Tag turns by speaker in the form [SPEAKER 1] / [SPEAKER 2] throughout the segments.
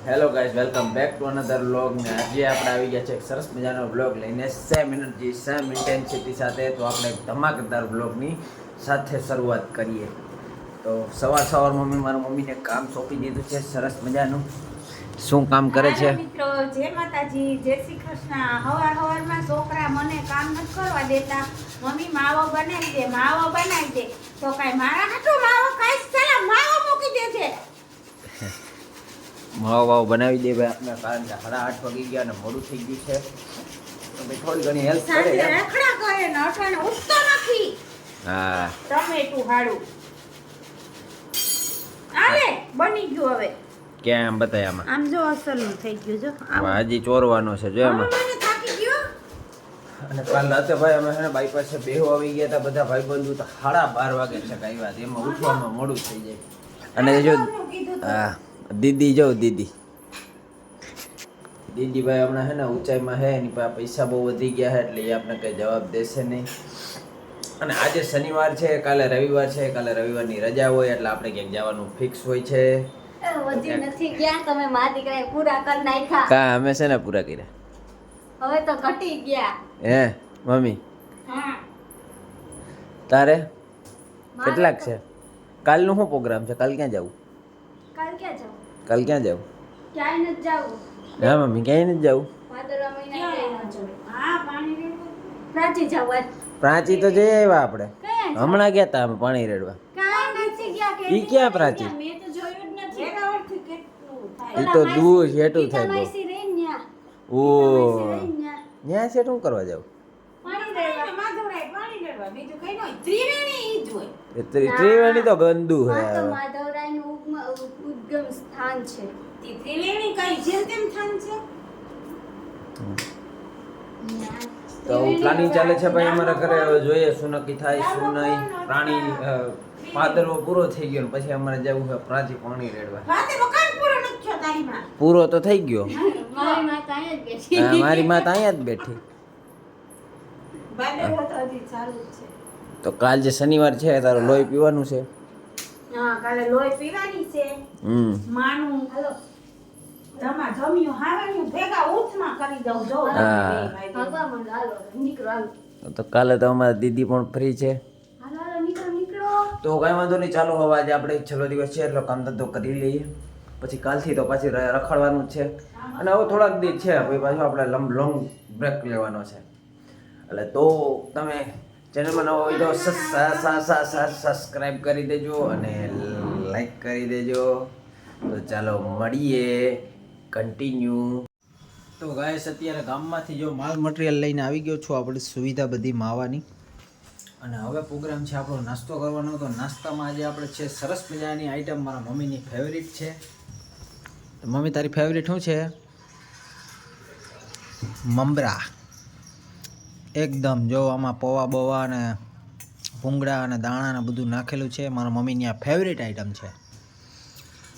[SPEAKER 1] Hello guys, welcome back to another vlog. ને આજે આપણે આવી ગયા છે એક સરસ મજાનો વ્લોગ લઈને, સેમ એનર્જી સેમ ઇન્ટેન્સિટી સાથે. તો આપણે એક ધમાકેદાર વ્લોગની સાથે શરૂઆત કરીએ. તો સવારમાં મારા મમ્મીને કામ સોંપી દીધું છે સરસ મજાનું. શું કામ કરે છે?
[SPEAKER 2] મિત્રો, જય માતાજી, જય શ્રી કૃષ્ણ. હવારમાં છોકરા મને કામ નથી કરવા દેતા. મમ્મી માવો બનાવી દે, માવો બનાવી દે. તો કાંઈ મારા હાટું માવો કાંઈ સાલા માવો મૂકી દે છે.
[SPEAKER 1] માવો બનાવી દે ભાઈ આપણે, કારણ કે 8:30 વાગી ગયા અને મોડું થઈ ગયું છે. તો ભાઈ થોડી ઘણી હેલ્પ કરે.
[SPEAKER 2] રખડા કરે ને અઠવાણે ઉઠતો નથી.
[SPEAKER 1] હા,
[SPEAKER 2] ટમેટું હાડું આલે બની ગયું. હવે
[SPEAKER 1] કેમ બતાય આમાં?
[SPEAKER 2] આમ જો અસલનું થઈ ગયું. જો
[SPEAKER 1] હજી ચોરવાનો છે જો એમાં.
[SPEAKER 2] મને થાકી ગયો.
[SPEAKER 1] અને કાલ રાતે ભાઈ અમે છે ને બાઈક પાસે બેહો આવી ગયા હતા બધા ભાઈબંધુ. તો 12:30 વાગે છે આવ્યા. એમાં ઉઠવામાં મોડું થઈ જાય. અને જો હા દીદી જો દીદી ભાઈ હમણાં છે ને ઊંચાઈમાં છે, એની પાસે પૈસા બહુ વધી ગયા છે એટલે એ આપણે કંઈ જવાબ દેશે નહીં. અને આજે શનિવાર છે, કાલે રવિવાર છે. કાલે રવિવારની રજા હોય એટલે આપણે ક્યાંક જવાનું ફિક્સ હોય છે.
[SPEAKER 3] વધી નથી ગયા તમે મારા દીકરાએ પૂરા કરી નાખ્યા.
[SPEAKER 1] કા અમે છે ને પૂરા કર્યા.
[SPEAKER 3] હવે તો ઘટી ગયા.
[SPEAKER 1] હે મમ્મી
[SPEAKER 3] હા
[SPEAKER 1] તારે કેટલાક છે? કાલનું શું પ્રોગ્રામ છે? કાલ ક્યાં જવું?
[SPEAKER 3] કાલ ક્યાં જાવ?
[SPEAKER 1] કાલ ક્યાં જવું?
[SPEAKER 3] ક્યાંય નથી જાવું.
[SPEAKER 1] હા મમ્મી ક્યાંય નથી જવું.
[SPEAKER 3] ભાદરવા મહિના ક્યાંય ન જાવ.
[SPEAKER 2] હા પાણી રેડો.
[SPEAKER 3] પ્રાચી જાવ આજ.
[SPEAKER 1] પ્રાચી તો જઈ આવ્યા આપણે.
[SPEAKER 3] ક્યાં જાવ?
[SPEAKER 1] હમણાં ગયા તા અમે પાણી રેડવા.
[SPEAKER 3] કાંઈ નથી ગયા કે
[SPEAKER 1] ઈ ક્યાં પ્રાચી?
[SPEAKER 3] મેં તો જોયું જ નથી.
[SPEAKER 2] એનાવરથી કેટલું થાય.
[SPEAKER 1] ઈ તો દૂર છેટું થાય બહુ.
[SPEAKER 3] માસી રહીને ન્યા.
[SPEAKER 1] ઓ
[SPEAKER 3] માસી રહીને ન્યા.
[SPEAKER 1] ત્યાં છે શું કરવા જાવ?
[SPEAKER 3] પાણી રેડવા.
[SPEAKER 2] માધવરાય પાણી રેડવા. બીજું કઈ ન હોય. ત્રિવેણી ઈ જ હોય.
[SPEAKER 1] ત્રિવેણી તો ગંદુ હે.
[SPEAKER 3] આ તો માધવરાયનું ઉદ્ગમ સ્થાન છે.
[SPEAKER 2] ત્રિવેણી કઈ જેમ તેમ થાન છે.
[SPEAKER 3] ન્યા.
[SPEAKER 1] તો પ્લાનિંગ ચાલે છે ભાઈ અમારા ઘરે. હવે જોઈએ શું નક્કી થાય શું નહીં. પ્રાણી પાદરવો પૂરો થઈ ગયો ને પછી અમારે જવું છે પ્રાચી પાણી રેડવા.
[SPEAKER 2] રાતે મકાન પૂરો નથી થયો તારી માં.
[SPEAKER 1] પૂરો તો થઈ ગયો.
[SPEAKER 3] મારી માતા અહીંયા જ બેઠી.
[SPEAKER 1] હા, મારી માતા અહીંયા જ બેઠી.
[SPEAKER 2] બાદરવો તો હજી ચાલુ જ છે.
[SPEAKER 1] તો કાલ જે શનિવાર છે તારો લોહી પીવાનું છે.
[SPEAKER 2] હા કાલે લોહી પીવાની છે. માનું હાલો જમ્યું હાવાનું ભેગા ઉથમાં કરી દઉં જો.
[SPEAKER 1] હા.
[SPEAKER 3] ભગવા મંડ હાલો નીકળો હાલો.
[SPEAKER 1] તો કાલે તો અમારા દીદી પણ ફ્રી છે.
[SPEAKER 3] હાલો હાલો નીકળો.
[SPEAKER 1] તો કાંઈ વાંધો નહીં, ચાલો હવે આજે આપણે છેલ્લો દિવસ છે એટલો કામ ધંધો કરી લઈએ. પછી કાલથી તો પાછી રખડવાનું જ છે. અને હવે થોડાક દિવસ છે પછી પાછું આપણે લોંગ બ્રેક લેવાનો છે. એટલે તો તમે ચેનલમાં નવો હોય તો સબસ્ક્રાઈબ કરી દેજો અને લાઈક કરી દેજો. તો ચાલો મળીએ કન્ટિન્યુ. તો ગાઈસ અત્યારે ગામમાંથી જો માલ મટીરિયલ લઈને આવી ગયો છું. આપણી સુવિધા બધી માવાની. અને હવે પ્રોગ્રામ છે આપણો નાસ્તો કરવાનો. તો નાસ્તામાં આજે આપણે છે સરસ મજાની આઈટમ, મારા મમ્મીની ફેવરિટ છે. તો મમ્મી તારી ફેવરિટ શું છે? મમરા. એકદમ જો આમાં પૌવા બોવા અને ભૂંગળા અને દાણા ને બધું નાખેલું છે. મારા મમ્મીની આ ફેવરિટ આઈટમ છે.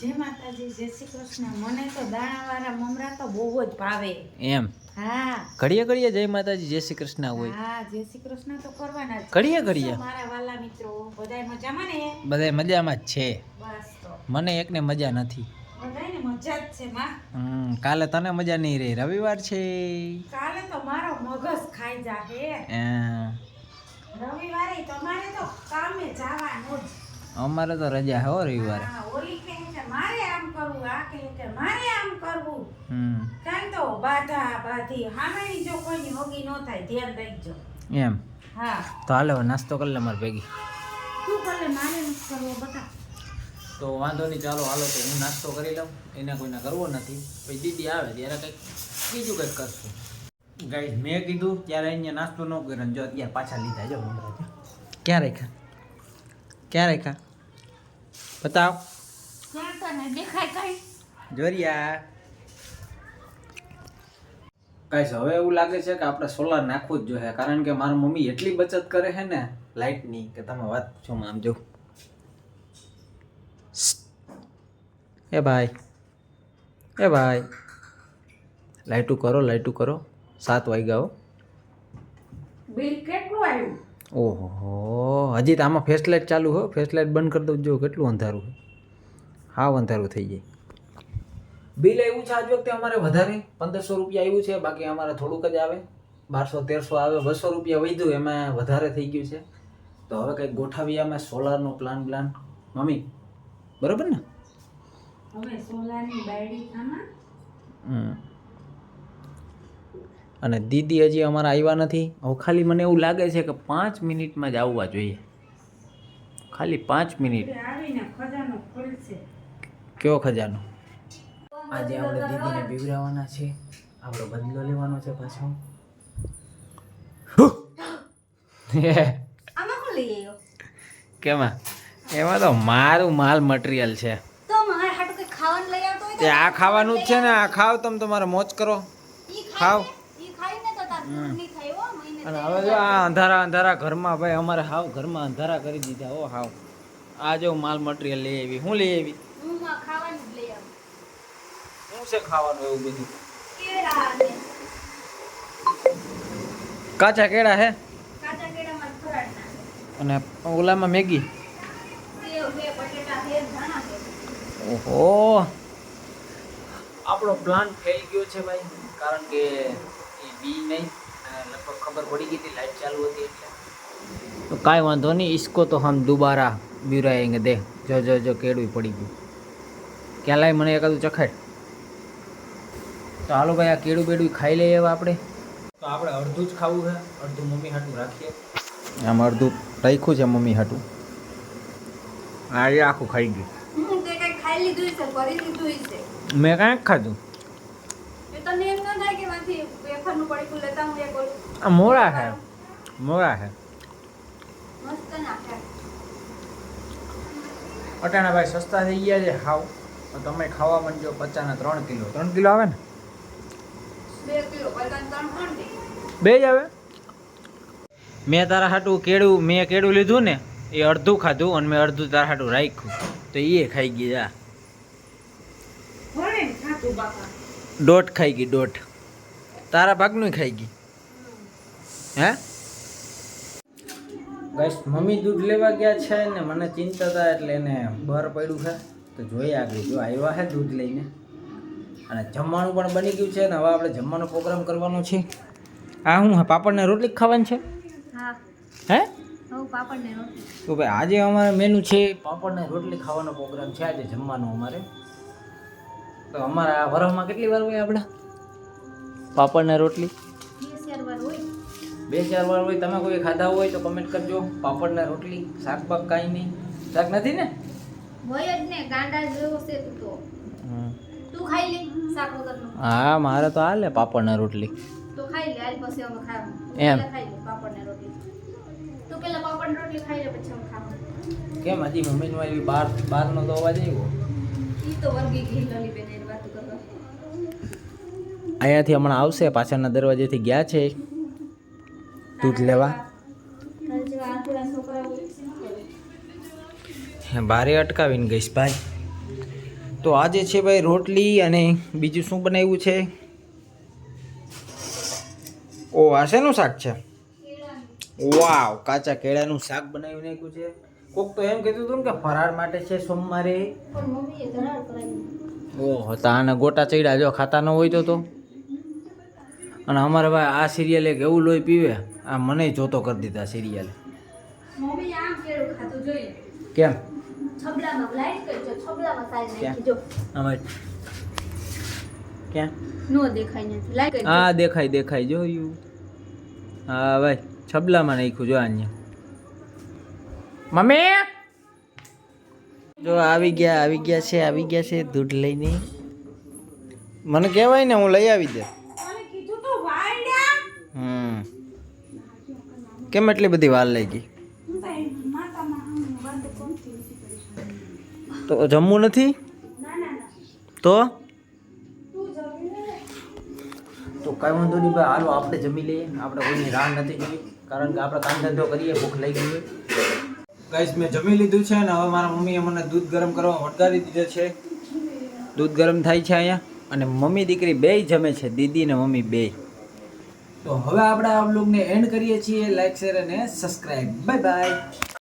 [SPEAKER 2] જય માતાજી, જય શ્રી કૃષ્ણ. મને તો દાણાવાળા મમરા તો બહુ જ ભાવે.
[SPEAKER 1] એમ
[SPEAKER 2] હા
[SPEAKER 1] ઘડીએ ઘડીએ જય માતાજી જય શ્રી કૃષ્ણ હોય.
[SPEAKER 2] હા જય શ્રી કૃષ્ણ તો કરવાના જ.
[SPEAKER 1] ઘડીએ ઘડીએ
[SPEAKER 2] મારા વાલા મિત્રો બધાય મજામાં ને?
[SPEAKER 1] બધાય મજામાં જ છે.
[SPEAKER 2] બસ તો
[SPEAKER 1] મને એકને મજા નથી.
[SPEAKER 2] બધાયને મજા જ છે માં.
[SPEAKER 1] કાલે તને મજા નહીં રહી, રવિવાર છે.
[SPEAKER 2] કાલે તો મારો મગજ ખાઈ જાહે. રવિવારે તમારે તો કામે જવાનું જ.
[SPEAKER 1] અમારે તો રજા હો રવિવારે.
[SPEAKER 2] હા, ઓલી કહે કે મારે આમ કરવું, આ કહે કે મારે આમ કરવું. કાંઈ તો બાધા બાધી હામેની જો કોઈની હોગી ન થાય, ધ્યાન રાખજો.
[SPEAKER 1] એમ
[SPEAKER 2] હા
[SPEAKER 1] તો હાલે હવે નાસ્તો કરી લે મારી ભેગી.
[SPEAKER 2] તું ભલે મારે નથી કરવો બતા.
[SPEAKER 1] તો વાંધો નહીં, ચાલો હાલો તો હું નાસ્તો કરી લઉં. એને કોઈને કરવો નથી. પછી દીદી આવે ત્યારે કંઈક બીજું કંઈક કરશું. ગાઈસ મેં કીધું ત્યારે અહીંયા નાસ્તો ન કર્યો ને જો અત્યારે પાછા લીધા. જો ક્યાં રાખ્યા? ક્યાં રાખ્યા? બતાવ.
[SPEAKER 2] ક્યાં તને દેખાય કઈ?
[SPEAKER 1] જોરિયા ગાઈસ હવે એવું લાગે છે કે આપણે સોલાર નાખવું જ જોઈએ. કારણ કે મારી મમ્મી એટલી બચત કરે છે ને લાઇટની કે તમે વાત છો. આમ જો એ ભાઈ લાઇટું કરો 7 વાગ્યા હો.
[SPEAKER 2] બિલ કેટલું આવ્યું?
[SPEAKER 1] ઓહો હજી તો આમાં ફ્લેશ લાઇટ ચાલુ હો. ફ્લેશ લાઇટ બંધ કરી દઉં જો કેટલું અંધારું છે. હાવ અંધારું થઈ જાય. બિલ આવ્યું છે આજ વખતે અમારે વધારે 1500 રૂપિયા આવ્યું છે, બાકી અમારે થોડુંક જ આવે, 1200-1300 આવે, 200 રૂપિયા વધ્યું, એમાં વધારે થઈ ગયું છે. તો હવે કંઈક ગોઠવીએ અમે સોલારનો પ્લાન મમ્મી, બરોબર ને?
[SPEAKER 2] હવે સોલારની બાયડી આમાં
[SPEAKER 1] અને દીદી હજી અમારા આવ્યા નથી. હવે ખાલી મને એવું લાગે છે કે 5 મિનિટમાં જ આવવા જોઈએ, ખાલી 5 મિનિટ.
[SPEAKER 2] આવીને ખજાનો ખોલશે.
[SPEAKER 1] કયો ખજાનો? આજે આપણે દીદીને બીવરાવવાના છે, આપણો બદલો લેવાનો છે પાછો.
[SPEAKER 3] આમાં શું લઈ આવ્યો?
[SPEAKER 1] કેમાં? એમાં તો મારું માલ મટીરિયલ છે.
[SPEAKER 3] તો મારે હાટું કઈ ખાવાનું લઈ આવતો હોય
[SPEAKER 1] તે આ ખાવાનું જ છે ને, આ ખાવ તમે તમારે મોજ કરો, ખાવ.
[SPEAKER 3] ઈ ખાઈને તો તાર દૂધ નહીં થાય હો મહિને.
[SPEAKER 1] અને હવે જો આ અંધારા ઘરમાં ભાઈ અમારે હાવ ઘરમાં અંધારા કરી દીધા હો હાવ. આ જો માલ મટીરિયલ લઈ આવી. હું લઈ આવી?
[SPEAKER 3] હું માં ખાવાનું જ લઈ આવું.
[SPEAKER 1] શું છે ખાવાનું એવું બધું?
[SPEAKER 3] કેળા ને
[SPEAKER 1] કાચા કેળા હે
[SPEAKER 3] કાચા કેળામાં ફરાળ નાખે.
[SPEAKER 1] અને ઓલામાં મેગી.
[SPEAKER 3] સેવ છે, બટેટા છે, ધાણા છે.
[SPEAKER 1] ઓહો, આપણો પ્લાન ફેલ ગયો છે ભાઈ, કારણ કે એ બી નહીં, લગભગ ખબર પડી ગઈ હતી લાઈટ ચાલુ હતી એટલે. તો કાંઈ વાંધો નહીં, इसको તો હમ દુબારા બિરાએંગે. દે જો કેળું પડી ગયું. ક્યાં લાય મને એકાદું ચખાડ. તો હાલો ભાઈ આ કેળું બેડું ખાઈ લઈએ હવે આપણે. તો આપણે અડધું જ ખાવું છે, અડધું મમ્મી હાટું રાખીએ. આમ અડધું રાખ્યું છે મમ્મી હાટું. આ એ આખું ખાઈ ગયું.
[SPEAKER 3] હું તે કઈ ખાઈ લીધું છે, કરી દીધું છે.
[SPEAKER 1] મેં કાંઈક ખાધું.
[SPEAKER 3] એ તને એમ ન થાય કે માંથી વેફરનું પડીકું લેતા હું એક ઓલું
[SPEAKER 1] આ મોળા છે,
[SPEAKER 3] મસ્ત નાખે.
[SPEAKER 1] અટાણા ભાઈ સસ્તા થઈ ગયા છે ખાવ. તો તમે ખાવા માંડજો 50 ના 3 કિલો. 3 કિલો આવે ને?
[SPEAKER 3] 2 કિલો બલકાન 3 કોણ દે?
[SPEAKER 1] બે જ આવે. મેં તારા હાટું કેળું લીધું ને, એ અડધું ખાધું અને મેં અડધું તારા હાટું રાખ્યું, તો એ ખાઈ ગઈ. જા
[SPEAKER 2] ભણે ખાતું બાપા.
[SPEAKER 1] દોઢ ખાઈ ગઈ, દોઢ. તારા ભાગનું ખાઈ ગઈ. હે ગાઈસ, મમ્મી દૂધ લેવા ગયા છે ને મને ચિંતા હતા એટલે એને બહાર પડ્યું છે. તો જોઈએ આગળ જો આવ્યા છે દૂધ લઈને. અને જમવાનું પણ બની ગયું છે ને હવે આપણે જમવાનો પ્રોગ્રામ કરવાનો છે. આ શું પાપડ ને રોટલી ખાવાની છે?
[SPEAKER 3] હા,
[SPEAKER 1] હે
[SPEAKER 3] હું પાપડ ને રોટલી.
[SPEAKER 1] તો ભાઈ આજે અમારે મેનુ છે પાપડ ને રોટલી ખાવાનો પ્રોગ્રામ છે આજે જમવાનો અમારે. તો અમારા આ વરસમાં કેટલી વાર હોય આપણે પાપડ ને રોટલી?
[SPEAKER 3] 20 વાર હોય.
[SPEAKER 1] 2-4 વાર હોય. તમે કોઈ ખાધા હોય તો કમેન્ટ કરજો. પાપડ ને રોટલી, શાક બાક કાંઈ નહીં. શાક નથી ને?
[SPEAKER 3] હોય જ ને, ગાંડા જેવો છે તું તો. તું ખાઈ લે શાક વગરનું.
[SPEAKER 1] હા મારે તો હાલે પાપડ ને રોટલી.
[SPEAKER 3] તો ખાઈ લે, આજ પછી અમે ખાવાનું. તું
[SPEAKER 1] એમ.
[SPEAKER 3] પહેલા ખાઈ લે પાપડ ને રોટલી. તું પેલા પાપડ ને રોટલી ખાઈ લે પછી અમે ખાવાનું.
[SPEAKER 1] કેમ હજી મમ્મીનો આવી બહારનો તો અવાજ આવ્યો?
[SPEAKER 3] ઈ તો વર્ગી ગઈ લલી બેન એની વાત કરવા.
[SPEAKER 1] અહીંયાથી હમણાં આવશે, પાછળના દરવાજેથી ગયા છે દૂધ લેવા.
[SPEAKER 3] તારે જેવા આંકડા છોકરા હોય છે ને કરે.
[SPEAKER 1] બારે અટકાવીને ગઈશ ભાઈ. તો આજે છે ભાઈ રોટલી અને બીજું શું બનાવ્યું છે? ઓ આ શેનું શાક છે? વાવ, કાચા કેળાનું શાક બનાવી નાખ્યું છે. કોક તો એમ કીધું હતું ને કે ફરાળ માટે છે સોમવારે.
[SPEAKER 3] પણ મમ્મીએ ધરાર કરાવી.
[SPEAKER 1] ઓહો, તાને ગોટા ચડ્યા જો ખાતા ન હોય તો. અને અમારે ભાઈ આ સિરિયલ એક એવું લોહી પીવે, આ મને જોતો કરી દીધા સિરિયલ.
[SPEAKER 3] મમ્મી આમ કેળું ખાતું જોઈએ.
[SPEAKER 1] કેમ?
[SPEAKER 3] છબલામાં લાઈટ કરજો, છબલામાં સાઈડ
[SPEAKER 1] ક્યાં?
[SPEAKER 3] નાખી જો.
[SPEAKER 1] આમાં ક્યાં?
[SPEAKER 3] નો દેખાય નથી. લાઈટ કરજો.
[SPEAKER 1] હા દેખાય જોયું. હા ભાઈ છબલામાં નાખ્યું જો અહીંયા. મમ્મી જો આવી ગયા છે દૂધ લઈને. મને કહેવાય ને હું લઈ આવી દે.
[SPEAKER 2] મને કીધું તો વાળ્યા.
[SPEAKER 1] કેમ એટલી બધી વાર લઈ ગઈ?
[SPEAKER 2] હું કઈ માતામાં બંધ કોમથી નથી કરી.
[SPEAKER 1] તો જમવું નથી
[SPEAKER 2] ના.
[SPEAKER 1] તો
[SPEAKER 2] તું જમી લે.
[SPEAKER 1] તો કાંઈ વાંધો નહીં ભાઈ, હાલો આપણે જમી લઈએ. આપણે કોઈની રાહ નથી જોઈ, કારણ કે આપણે કામ ધંધો કરીએ, ભૂખ લઈ ગઈ હોય. ગાઈસ મેં જમી લીધું છે ને હવે મારા મમ્મીએ મને દૂધ ગરમ કરવા વળગાડી દીધો છે. દૂધ ગરમ થાય છે અહીંયા અને મમ્મી દીકરી બેય જમે છે, દીદી ને મમ્મી બેય. તો હવે આપણે આ વ્લોગને એન્ડ કરીએ છીએ. લાઈક શેર અને સબસ્ક્રાઇબ. Bye bye.